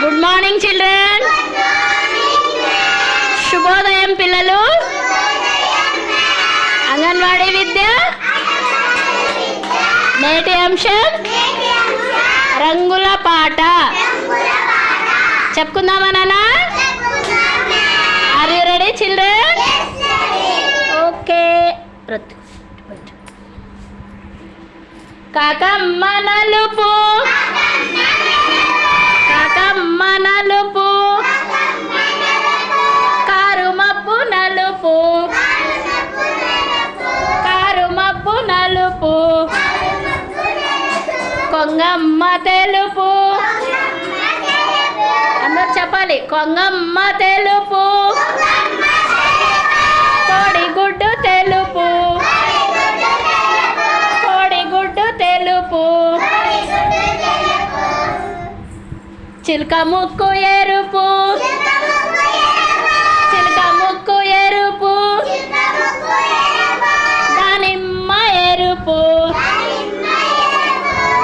Good morning children. శుభోదయం పిల్లలు. అంగన్వాడీ విద్య నేటి అంశం రంగుల పాట. చెప్పుకుందామా నాన్న? Are you ready children? Okay. కాకమ్మ నలుపు, కాకమ్మ నలుపు, కారు మబ్బు నలుపు, కారు మబ్బు నలుపు, కొంగమ్మ తెలుపు. అందరు చెప్పాలి. కొంగమ్మ తెలుపు, కోడిగుడ్డు తెలుపు, కోడిగుడ్డు తెలుపు, చిలుక ముక్కు ఎరుపు, చిలుక ముక్కు ఎరుపు, దానిమ్మ ఎరుపు,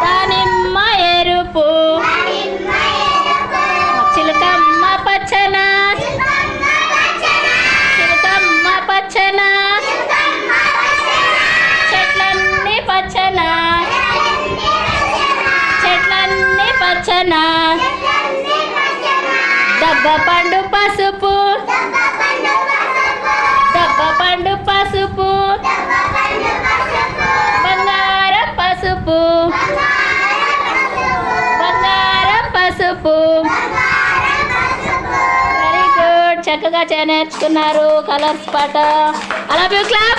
దానిమ్మ ఎరుపు, చిలుకమ్మ పచ్చన, చిలుకమ్మ పచ్చన, చెట్లన్నీ పచ్చన, చెట్లన్నీ పచ్చన, దబ్బ పండు పసుపు, దబ్బ పండు పసుపు, బంగారం పసుపు, బంగారం పసుపు. Very good. చక్కగా నేర్చుకున్నారు కలర్స్ పాట. అలా క్లాప్.